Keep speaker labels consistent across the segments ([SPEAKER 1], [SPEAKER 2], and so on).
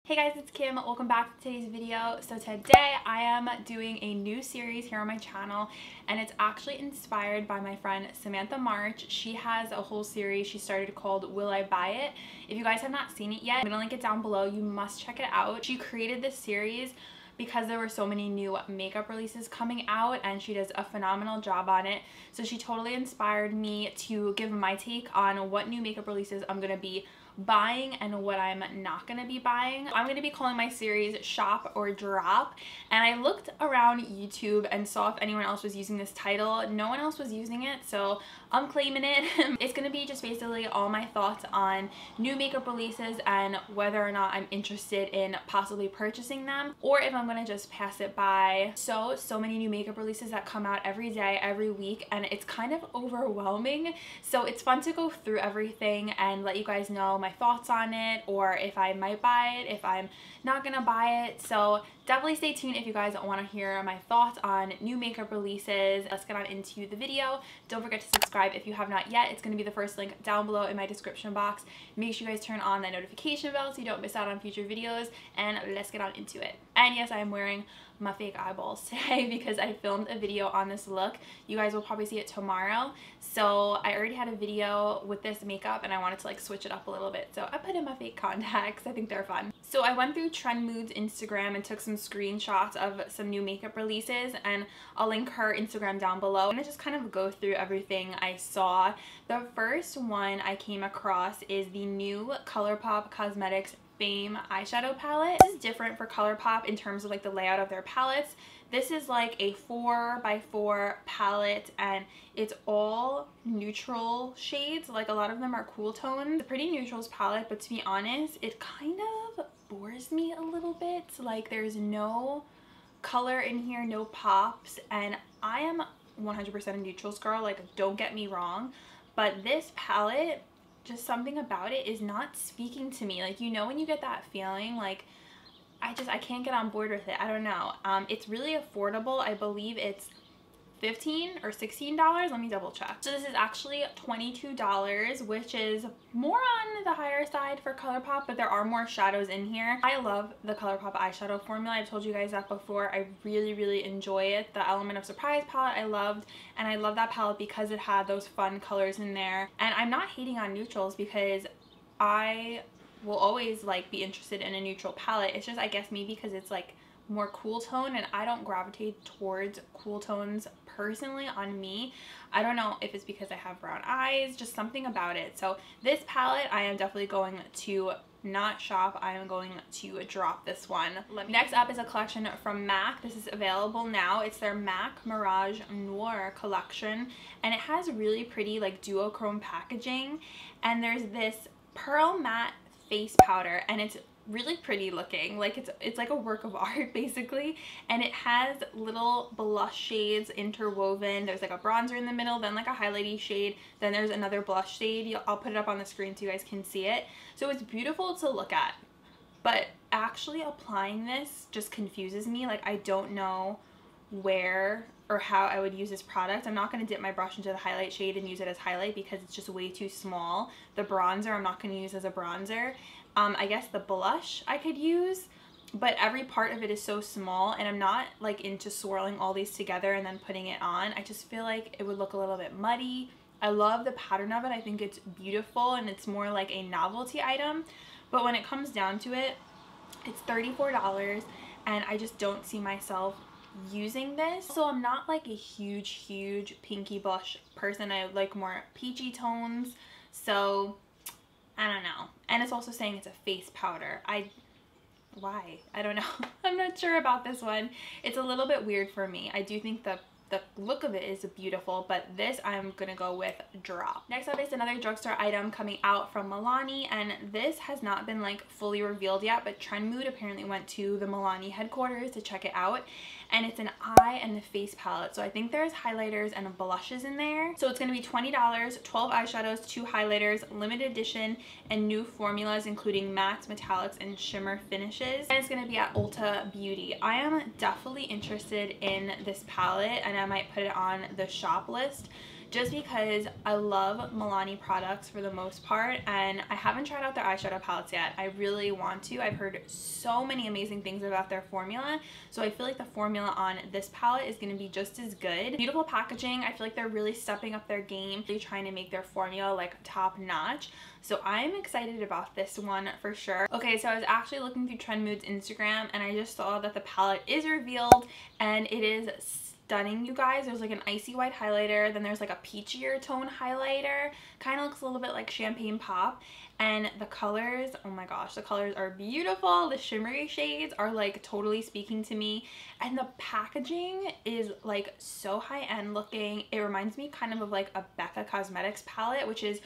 [SPEAKER 1] Hey guys, it's Kim. Welcome back to today's video. So today I am doing a new series here on my channel, and it's actually inspired by my friend Samantha March. She has a whole series she started called Will I Buy It? If you guys have not seen it yet, I'm gonna link it down below. You must check it out. She created this series because there were so many new makeup releases coming out, and she does a phenomenal job on it. So she totally inspired me to give my take on what new makeup releases I'm gonna be buying and what I'm not gonna be buying. I'm gonna be calling my series Shop or Drop, and I looked around YouTube and saw if anyone else was using this title. No one else was using it, so I'm claiming it. It's gonna be just basically all my thoughts on new makeup releases and whether or not I'm interested in possibly purchasing them, or if I'm gonna just pass it by. So many new makeup releases that come out every day, every week, and it's kind of overwhelming. So it's fun to go through everything and let you guys know my thoughts on it, or if I might buy it, if I'm not gonna buy it. So definitely stay tuned if you guys want to hear my thoughts on new makeup releases. Let's get on into the video. Don't forget to subscribe if you have not yet. It's going to be the first link down below in my description box. Make sure you guys turn on that notification bell so you don't miss out on future videos, and let's get on into it. And yes, I am wearing my fake eyeballs today because I filmed a video on this look. You guys will probably see it tomorrow. So I already had a video with this makeup and I wanted to like switch it up a little bit. So I put in my fake contacts. I think they're fun. So I went through Trend Mood's Instagram and took some screenshots of some new makeup releases, and I'll link her Instagram down below. I'm gonna just kind of go through everything I saw. The first one I came across is the new ColourPop Cosmetics Fame eyeshadow palette. This is different for ColourPop in terms of like the layout of their palettes. This is like a 4x4 palette, and it's all neutral shades. Like a lot of them are cool tones. It's a pretty neutrals palette, but to be honest, it kind of bores me a little bit. Like there's no color in here, no pops, and I am 100% a neutrals girl, like don't get me wrong, but this palette, just something about it is not speaking to me. Like, you know when you get that feeling like I can't get on board with it. I don't know. It's really affordable. I believe it's $15 or $16. Let me double check. So this is actually $22, which is more on the higher side for ColourPop, but there are more shadows in here. I love the ColourPop eyeshadow formula. I've told you guys that before. I really enjoy it. The Element of Surprise palette I loved, and I love that palette because it had those fun colors in there. And I'm not hating on neutrals because I will always like be interested in a neutral palette. It's just, I guess maybe because it's like more cool tone, and I don't gravitate towards cool tones personally on me. I don't know if it's because I have brown eyes, just something about it. So this palette I am definitely going to not shop. I am going to drop this one. Next up is a collection from MAC. This is available now. It's their MAC Mirage Noir collection, and it has really pretty like duochrome packaging, and there's this pearl matte face powder, and it's really pretty looking. Like it's like a work of art basically, and it has little blush shades interwoven. There's like a bronzer in the middle, then like a highlighty shade, then there's another blush shade. I'll put it up on the screen so you guys can see it. So it's beautiful to look at, but actually applying this just confuses me. Like I don't know where or how I would use this product. I'm not going to dip my brush into the highlight shade and use it as highlight because it's just way too small. The bronzer I'm not going to use as a bronzer. I guess the blush I could use, but every part of it is so small, and I'm not like into swirling all these together and then putting it on. I just feel like it would look a little bit muddy. I love the pattern of it. I think it's beautiful, and it's more like a novelty item, but when it comes down to it, it's $34, and I just don't see myself using this. So I'm not like a huge pinky blush person. I like more peachy tones, so I don't know. And it's also saying it's a face powder. Why? I don't know. I'm not sure about this one. It's a little bit weird for me. I do think the look of it is beautiful, but this I'm gonna go with drop. Next up is another drugstore item coming out from Milani, and this has not been like fully revealed yet, but Trend Mood apparently went to the Milani headquarters to check it out, and it's an eye and a face palette. So I think there's highlighters and blushes in there. So it's gonna be $20, 12 eyeshadows, 2 highlighters, limited edition, and new formulas including mattes, metallics, and shimmer finishes. And it's gonna be at Ulta Beauty. I am definitely interested in this palette, and I might put it on the shop list just because I love Milani products for the most part, and I haven't tried out their eyeshadow palettes yet. I really want to. I've heard so many amazing things about their formula, so I feel like the formula on this palette is going to be just as good. Beautiful packaging. I feel like they're really stepping up their game. They're trying to make their formula like top notch. So I'm excited about this one for sure. Okay, so I was actually looking through Trend Mood's Instagram and I just saw that the palette is revealed and it is stunning, you guys. There's like an icy white highlighter, then there's like a peachier tone highlighter. Kind of looks a little bit like Champagne Pop. And the colors, oh my gosh, the colors are beautiful. The shimmery shades are like totally speaking to me. And the packaging is like so high-end looking. It reminds me kind of like a Becca Cosmetics palette, which is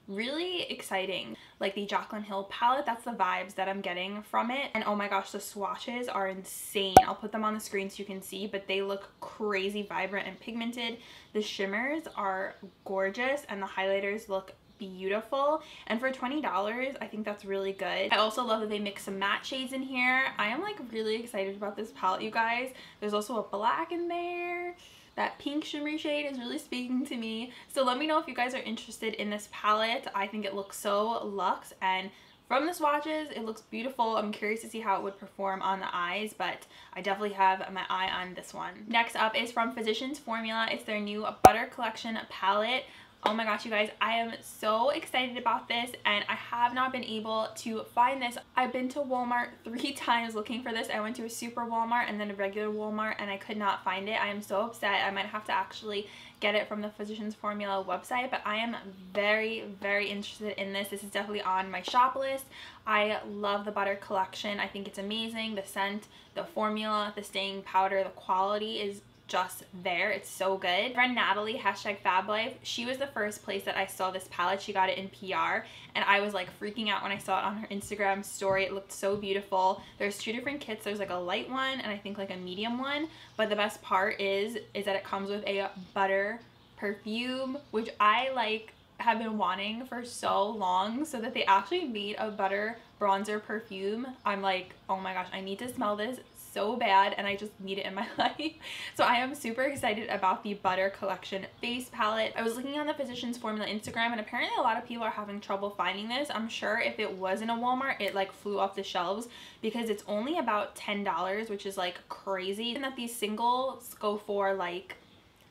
[SPEAKER 1] really exciting. Like the Jaclyn Hill palette, that's the vibes that I'm getting from it. And oh my gosh, the swatches are insane. I'll put them on the screen so you can see, but they look crazy vibrant and pigmented. The shimmers are gorgeous and the highlighters look beautiful, and for $20 I think that's really good. I also love that they mix some matte shades in here. I am like really excited about this palette, you guys. There's also a black in there. That pink shimmery shade is really speaking to me. So let me know if you guys are interested in this palette. I think it looks so luxe, and from the swatches it looks beautiful. I'm curious to see how it would perform on the eyes, but I definitely have my eye on this one. Next up is from Physicians Formula. It's their new Butter Collection palette. Oh my gosh, you guys, I am so excited about this, and I have not been able to find this. I've been to Walmart 3 times looking for this. I went to a super Walmart and then a regular Walmart, and I could not find it. I am so upset. I might have to actually get it from the Physicians Formula website, but I am very, very interested in this. This is definitely on my shop list. I love the Butter Collection. I think it's amazing. The scent, the formula, the staying powder, the quality is just there. It's so good. Friend Natalie, #FabLife, she was the first place that I saw this palette. She got it in PR, and I was like freaking out when I saw it on her Instagram story. It looked so beautiful. There's 2 different kits. There's like a light one and I think like a medium one, but the best part is that it comes with a butter perfume, which I like have been wanting for so long. So that they actually made a butter bronzer perfume, I'm like, oh my gosh, I need to smell this so bad, and I just need it in my life. So I am super excited about the Butter Collection face palette. I was looking on the Physicians Formula Instagram, and apparently a lot of people are having trouble finding this. I'm sure if it was in a Walmart, it like flew off the shelves because it's only about $10, which is like crazy. And that these singles go for like,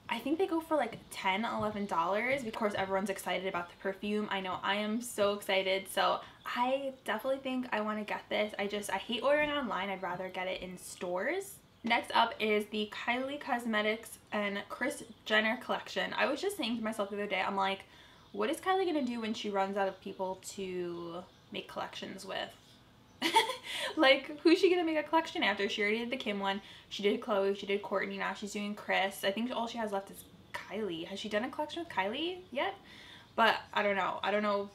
[SPEAKER 1] I think they go for like $10, $11. Of course, everyone's excited about the perfume. I know I am so excited. So I definitely think I want to get this. I hate ordering online. I'd rather get it in stores. Next up is the Kylie Cosmetics and Kris Jenner collection. I was just saying to myself the other day, I'm like, what is Kylie gonna do when she runs out of people to make collections with? Like, who's she gonna make a collection after? She already did the Kim one, she did Chloe, she did Courtney, now she's doing Kris. I think all she has left is Kylie. Has she done a collection with Kylie yet? But I don't know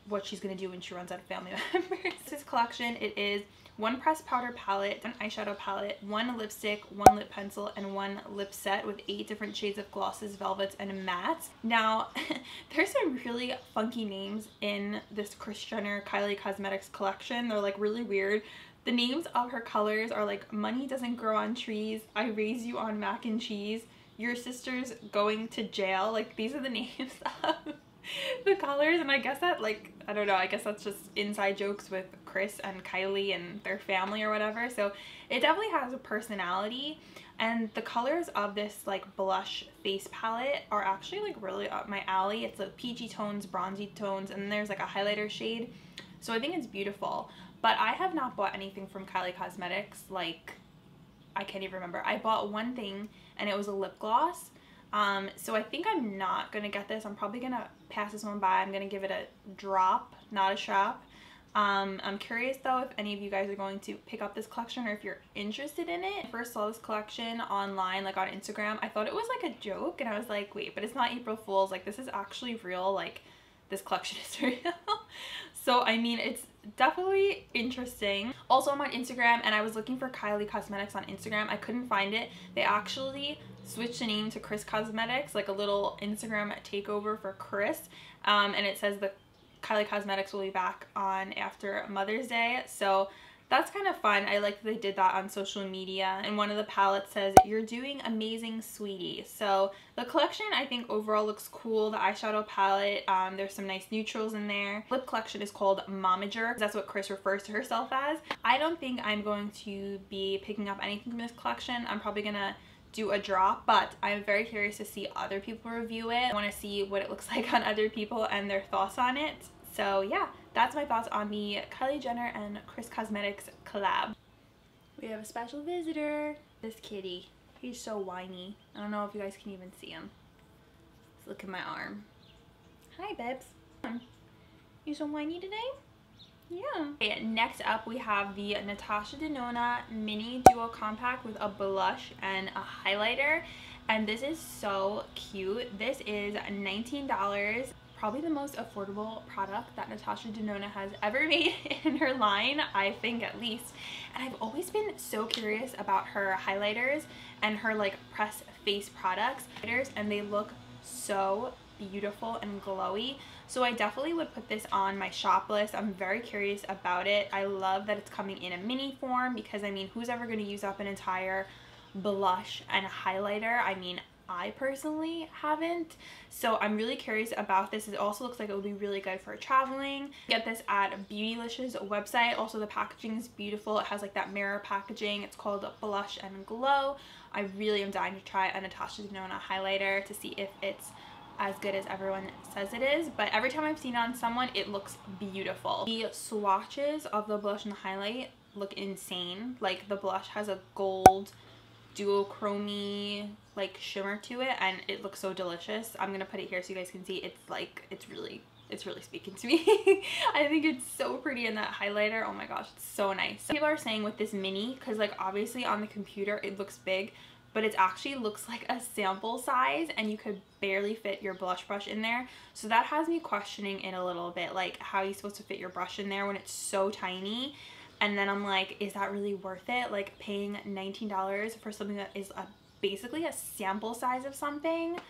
[SPEAKER 1] what she's gonna do when she runs out of family members. This collection, it is 1 pressed powder palette, 1 eyeshadow palette, 1 lipstick, 1 lip pencil, and 1 lip set with 8 different shades of glosses, velvets, and mattes. Now, there's some really funky names in this Kris Jenner Kylie Cosmetics collection. They're like really weird. The names of her colors are like Money Doesn't Grow on Trees, I Raise You on Mac and Cheese, Your Sister's Going to Jail. Like, these are the names of the colors, and I guess that, like, I don't know, I guess that's just inside jokes with Kris and Kylie and their family or whatever. So it definitely has a personality, and the colors of this like blush face palette are actually like really up my alley. It's like peachy tones, bronzy tones, and then there's like a highlighter shade. So I think it's beautiful, but I have not bought anything from Kylie Cosmetics. Like, I can't even remember. I bought one thing and it was a lip gloss. So I think I'm not gonna get this. I'm probably gonna pass this one by. I'm gonna give it a drop, not a shop. I'm curious though if any of you guys are going to pick up this collection or if you're interested in it. I first saw this collection online, like on Instagram. I thought it was like a joke, and I was like, wait, but it's not April Fool's. Like, this is actually real. Like, this collection is real. So I mean, it's definitely interesting. Also, I'm on Instagram and I was looking for Kylie Cosmetics on Instagram. I couldn't find it. They actually switched the name to Kris Cosmetics, like a little Instagram takeover for Kris, and it says the Kylie Cosmetics will be back on after Mother's Day. So that's kind of fun. I like that they did that on social media. And one of the palettes says, "You're doing amazing, sweetie." So the collection I think overall looks cool. The eyeshadow palette, there's some nice neutrals in there. Lip collection is called Momager. That's what Kris refers to herself as. I don't think I'm going to be picking up anything from this collection. I'm probably gonna do a drop, but I'm very curious to see other people review it. I want to see what it looks like on other people and their thoughts on it. So yeah, that's my thoughts on the Kylie Jenner and Kris Cosmetics collab. We have a special visitor. This kitty. He's so whiny. I don't know if you guys can even see him. Let's look at my arm. Hi, babes. You so whiny today? Yeah. Okay, next up we have the Natasha Denona Mini Duo Compact with a blush and a highlighter. And this is so cute. This is $19. Probably the most affordable product that Natasha Denona has ever made in her line, I think, at least. And I've always been so curious about her highlighters and her like press face products, and they look so beautiful and glowy. So I definitely would put this on my shop list. I'm very curious about it. I love that it's coming in a mini form, because I mean, who's ever going to use up an entire blush and a highlighter? I mean, I personally haven't, so I'm really curious about this. It also looks like it would be really good for traveling. Get this at Beautylicious website. Also, the packaging is beautiful. It has like that mirror packaging. It's called Blush and Glow. I really am dying to try a Natasha Denona highlighter to see if it's as good as everyone says it is, but every time I've seen it on someone, it looks beautiful. The swatches of the blush and the highlight look insane. Like, the blush has a gold duochrome like shimmer to it, and it looks so delicious. I'm gonna put it here so you guys can see. It's like, it's really speaking to me. I think it's so pretty, in that highlighter, oh my gosh, it's so nice. People are saying with this mini, because like obviously on the computer it looks big, but it actually looks like a sample size and you could barely fit your blush brush in there. So that has me questioning it a little bit, like how are you supposed to fit your brush in there when it's so tiny? And then I'm like, is that really worth it? Like paying $19 for something that is basically a sample size of something?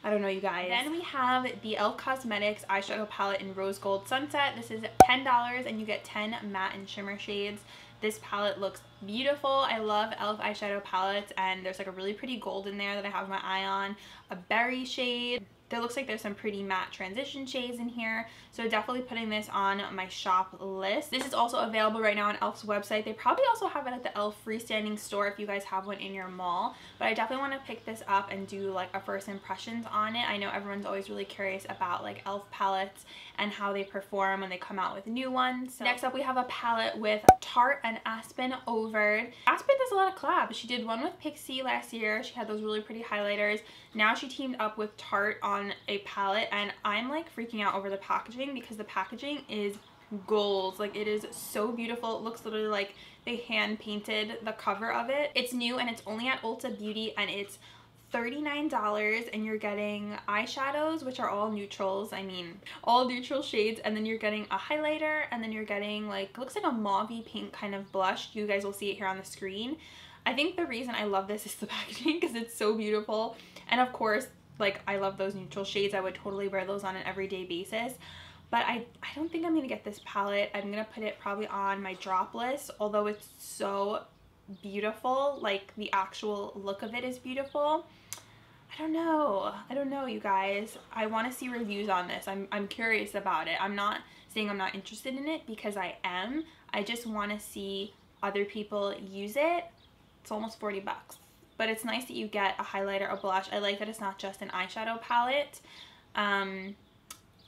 [SPEAKER 1] I don't know, you guys. Then we have the e.l.f. Cosmetics eyeshadow palette in Rose Gold Sunset. This is $10 and you get 10 matte and shimmer shades. This palette looks beautiful. I love e.l.f. eyeshadow palettes, and there's like a really pretty gold in there that I have my eye on. A berry shade. There looks like there's some pretty matte transition shades in here, so definitely putting this on my shop list. This is also available right now on e.l.f.'s website. They probably also have it at the e.l.f. freestanding store if you guys have one in your mall, but I definitely want to pick this up and do like a first impressions on it. I know everyone's always really curious about like e.l.f. palettes and how they perform when they come out with new ones. So next up we have a palette with Tarte and Aspyn Ovard. Aspen does a lot of collabs. She did one with Pixie last year. She had those really pretty highlighters. Now she teamed up with Tarte on a palette, and I'm like freaking out over the packaging because the packaging is gold. Like, it is so beautiful. It looks literally like they hand painted the cover of it. It's new and it's only at Ulta Beauty, and it's $39, and you're getting eyeshadows, which are all neutrals. I mean, all neutral shades, and then you're getting a highlighter, and then you're getting like, looks like a mauvey pink kind of blush. You guys will see it here on the screen. I think the reason I love this is the packaging, because it's so beautiful. And of course, like, I love those neutral shades. I would totally wear those on an everyday basis. But I don't think I'm going to get this palette. I'm going to put it probably on my drop list, although it's so beautiful. Like, the actual look of it is beautiful. I don't know, you guys. I want to see reviews on this. I'm curious about it. I'm not saying I'm not interested in it, because I am. I just want to see other people use it. It's almost 40 bucks. But it's nice that you get a highlighter, a blush. I like that it's not just an eyeshadow palette. And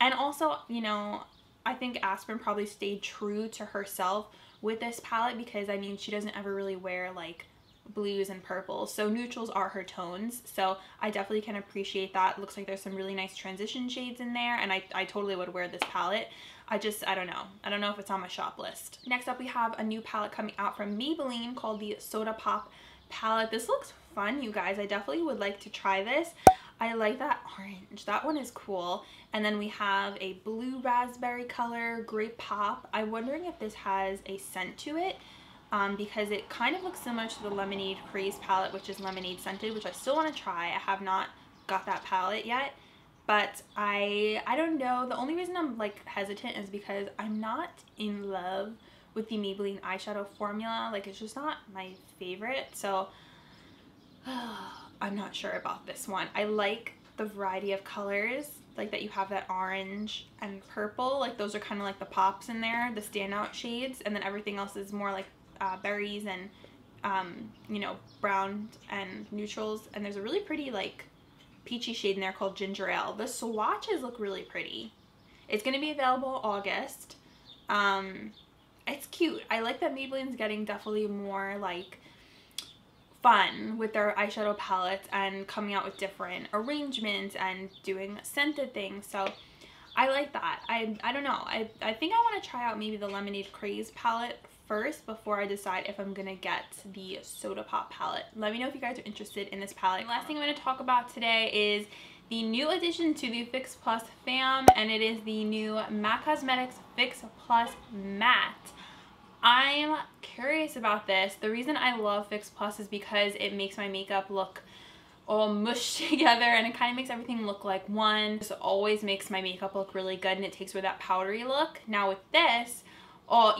[SPEAKER 1] also, you know, I think Aspen probably stayed true to herself with this palette, because I mean, she doesn't ever really wear like blues and purples, so neutrals are her tones. So I definitely can appreciate that. It looks like there's some really nice transition shades in there, and I totally would wear this palette. I don't know if it's on my shop list. Next up we have a new palette coming out from Maybelline called the Soda Pop palette. This looks fun, you guys. I definitely would like to try this. I like that orange. That one is cool. And then we have a blue raspberry color, grape pop. I'm wondering if this has a scent to it, because it kind of looks similar to the Lemonade Craze palette, which is lemonade scented, which I still want to try. I have not got that palette yet, but I don't know. The only reason I'm like hesitant is because I'm not in love with the Maybelline eyeshadow formula. Like, it's just not my favorite, so I'm not sure about this one. I like the variety of colors, like that you have that orange and purple. Like, those are kind of like the pops in there, the standout shades, and then everything else is more like berries and you know, brown and neutrals. And there's a really pretty like peachy shade in there called ginger ale. The swatches look really pretty. It's going to be available August. It's cute. I like that Maybelline's getting definitely more like fun with their eyeshadow palettes and coming out with different arrangements and doing scented things. So I like that. I don't know. I think I want to try out maybe the Lemonade Craze palette first before I decide if I'm gonna get the ColourPop palette. Let me know if you guys are interested in this palette. The last thing I'm going to talk about today is the new addition to the Fix Plus fam, and it is the new MAC Cosmetics Fix Plus Matte. I'm curious about this. The reason I love Fix Plus is because it makes my makeup look all mushed together, and it kind of makes everything look like one. It always makes my makeup look really good, and it takes away that powdery look. Now with this,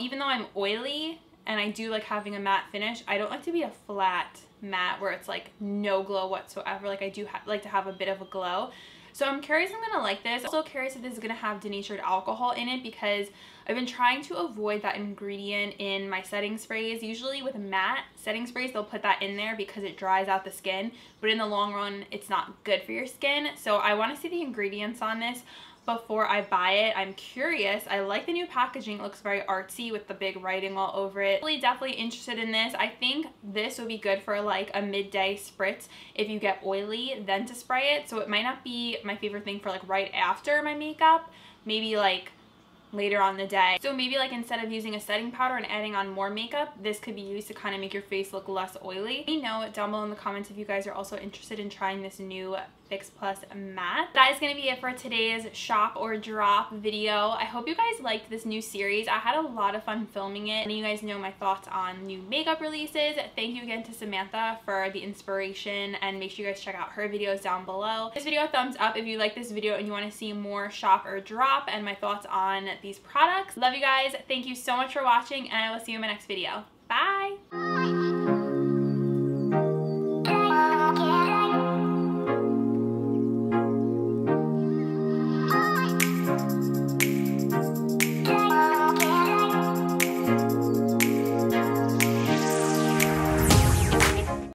[SPEAKER 1] even though I'm oily and I do like having a matte finish, I don't like to be a flat matte where it's like no glow whatsoever. Like, I do like to have a bit of a glow. So I'm curious I'm gonna like this. Also curious if this is gonna have denatured alcohol in it, because I've been trying to avoid that ingredient in my setting sprays. Usually with matte setting sprays, they'll put that in there because it dries out the skin, but in the long run, it's not good for your skin. So I wanna see the ingredients on this before I buy it. I'm curious. I like the new packaging. It looks very artsy with the big writing all over it. Definitely interested in this. I think this would be good for like a midday spritz if you get oily, then to spray it. So it might not be my favorite thing for like right after my makeup, maybe like later on in the day. So maybe like instead of using a setting powder and adding on more makeup, this could be used to kind of make your face look less oily. Let me know down below in the comments if you guys are also interested in trying this new Fix Plus matte. That is going to be it for today's shop or drop video. I hope you guys liked this new series. I had a lot of fun filming it, and you guys know my thoughts on new makeup releases. Thank you again to Samantha for the inspiration, and make sure you guys check out her videos down below. This video a thumbs up if you like this video and you want to see more shop or drop and my thoughts on these products. Love you guys. Thank you so much for watching, and I will see you in my next video. Bye!